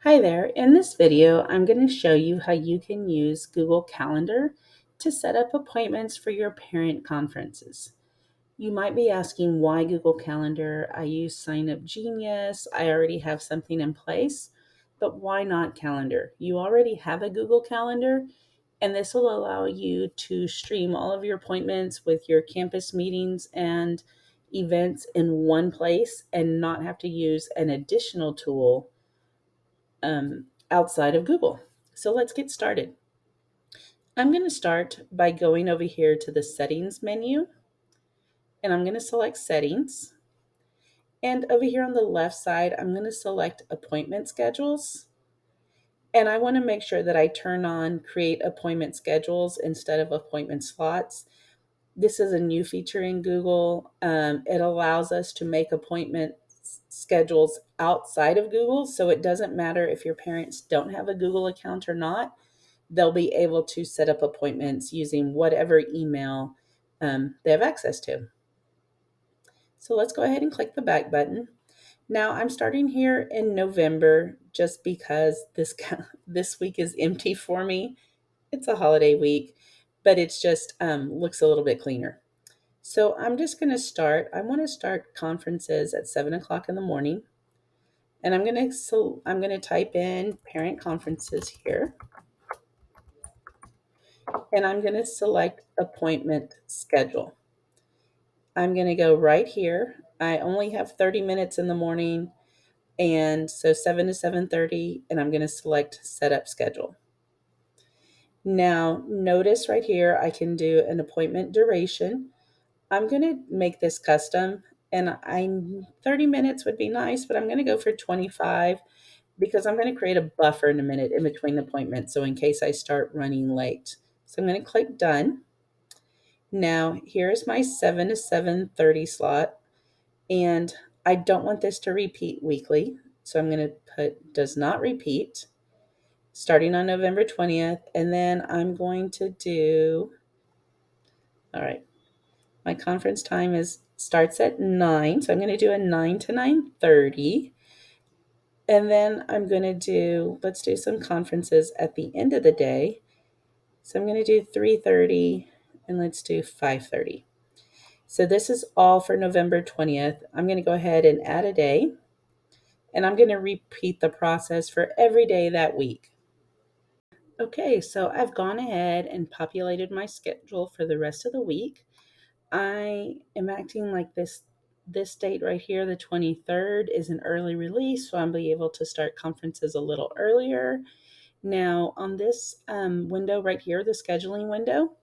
Hi there. In this video, I'm going to show you how you can use Google Calendar to set up appointments for your parent conferences. You might be asking why Google Calendar? I use Sign Up Genius. I already have something in place, but why not Calendar? You already have a Google Calendar, and this will allow you to stream all of your appointments with your campus meetings and events in one place and not have to use an additional tool outside of Google. So let's get started. I'm going to start by going over here to the settings menu, and I'm going to select settings. And over here on the left side, I'm going to select appointment schedules. And I want to make sure that I turn on create appointment schedules instead of appointment slots. This is a new feature in Google. It allows us to make appointment schedules outside of Google. So it doesn't matter if your parents don't have a Google account or not. They'll be able to set up appointments using whatever email they have access to. So let's go ahead and click the back button. Now I'm starting here in November just because this week is empty for me. It's a holiday week, but it's just looks a little bit cleaner. So I'm just going to start. I want to start conferences at 7 o'clock in the morning, and I'm going to type in parent conferences here, and I'm going to select appointment schedule. I'm going to go right here. I only have 30 minutes in the morning, and so 7 to 7:30, and I'm going to select setup schedule. Now, notice right here, I can do an appointment duration. I'm going to make this custom, and 30 minutes would be nice, but I'm going to go for 25 because I'm going to create a buffer in a minute in between appointments, so in case I start running late. So I'm going to click done. Now, here's my 7 to 7:30 slot, and I don't want this to repeat weekly, so I'm going to put does not repeat starting on November 20th, and then I'm going to do, all right, my conference time starts at 9, so I'm going to do a 9 to 9:30, and then I'm going to let's do some conferences at the end of the day. So I'm going to do 3:30, and let's do 5:30. So this is all for November 20th. I'm going to go ahead and add a day, and I'm going to repeat the process for every day that week. Okay, so I've gone ahead and populated my schedule for the rest of the week. I am acting like this date right here, the 23rd, is an early release, so I'll be able to start conferences a little earlier. Now, on this window right here, the scheduling window,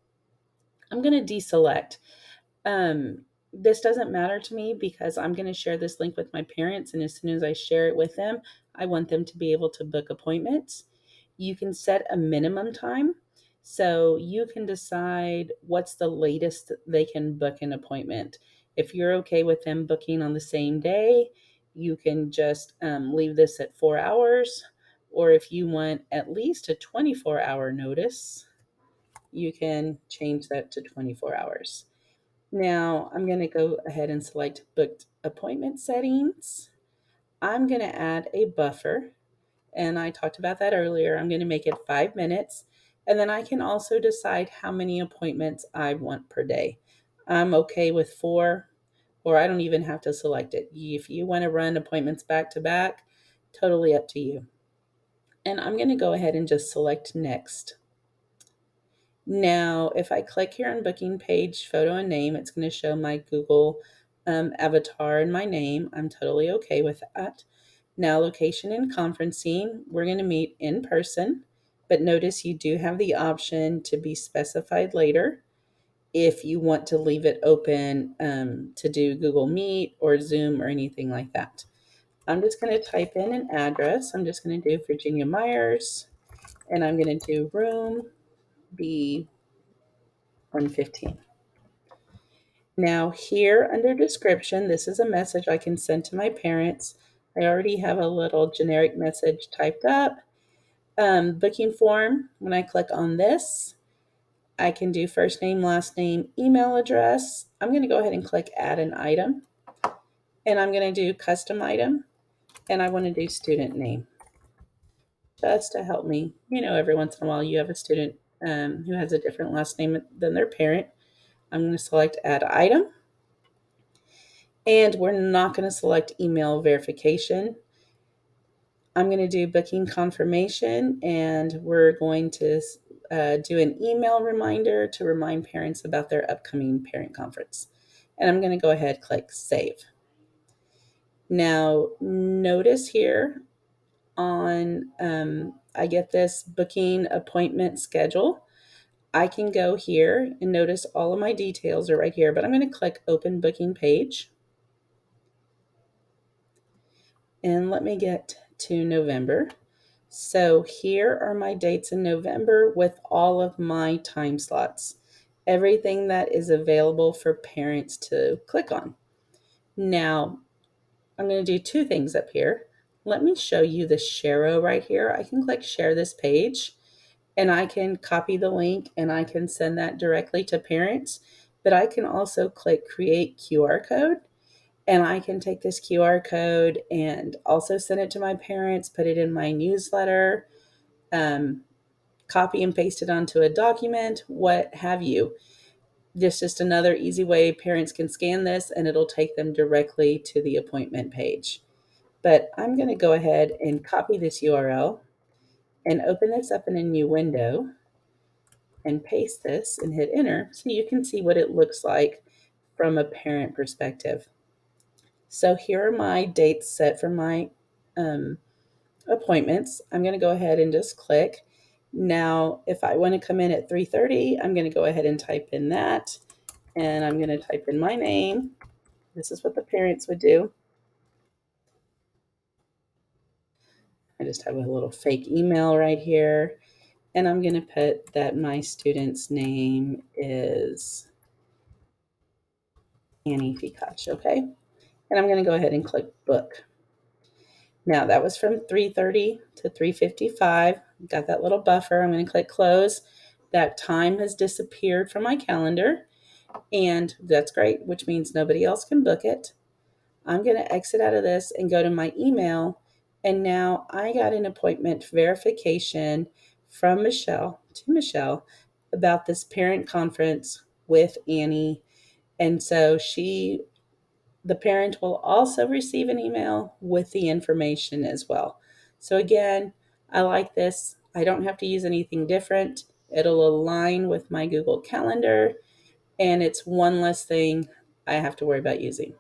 I'm going to deselect. This doesn't matter to me because I'm going to share this link with my parents, and as soon as I share it with them, I want them to be able to book appointments. You can set a minimum time, so you can decide what's the latest they can book an appointment. If you're okay with them booking on the same day, you can just leave this at 4 hours, or if you want at least a 24-hour notice, you can change that to 24 hours. Now I'm going to go ahead and select booked appointment settings. I'm going to add a buffer, and I talked about that earlier. I'm going to make it 5 minutes, and then I can also decide how many appointments I want per day. I'm okay with 4, or I don't even have to select it. If you want to run appointments back to back, totally up to you. And I'm going to go ahead and just select next. Now, if I click here on booking page, photo and name, it's going to show my Google avatar and my name. I'm totally okay with that. Now, location and conferencing, we're going to meet in person, but notice you do have the option to be specified later if you want to leave it open to do Google Meet or Zoom or anything like that. I'm just going to type in an address. I'm just going to do Virginia Myers, and I'm going to do room B115. Now here under description, this is a message I can send to my parents. I already have a little generic message typed up. Booking form, when I click on this, I can do first name, last name, email address. I'm going to go ahead and click add an item, and I'm going to do custom item, and I want to do student name. just to help me. Every once in a while you have a student who has a different last name than their parent. I'm going to select add item, and we're not going to select email verification. I'm going to do booking confirmation, and we're going to do an email reminder to remind parents about their upcoming parent conference. And I'm going to go ahead, click save. Now, notice here on, I get this booking appointment schedule. I can go here and notice all of my details are right here, but I'm going to click open booking page. And let me get to November. So here are my dates in November with all of my time slots, everything that is available for parents to click on. Now, I'm going to do two things up here. Let me show you the Share right here. I can click share this page, and I can copy the link and I can send that directly to parents, but I can also click create QR code, and I can take this QR code and also send it to my parents, put it in my newsletter, copy and paste it onto a document, what have you. This is just another easy way parents can scan this, and it'll take them directly to the appointment page. But I'm going to go ahead and copy this URL and open this up in a new window and paste this and hit enter so you can see what it looks like from a parent perspective. So here are my dates set for my appointments. I'm going to go ahead and just click. Now, if I want to come in at 3:30, I'm going to go ahead and type in that, and I'm going to type in my name. This is what the parents would do. I just have a little fake email right here, and I'm going to put that my student's name is Annie Fikash, okay? And I'm going to go ahead and click book. Now that was from 3:30 to 3:55. Got that little buffer. I'm going to click close. That time has disappeared from my calendar, and that's great, which means nobody else can book it. I'm going to exit out of this and go to my email, and now I got an appointment verification from Michelle to Michelle about this parent conference with Annie. And so the parent will also receive an email with the information as well. So again, I like this. I don't have to use anything different. It'll align with my Google Calendar, and it's one less thing I have to worry about using.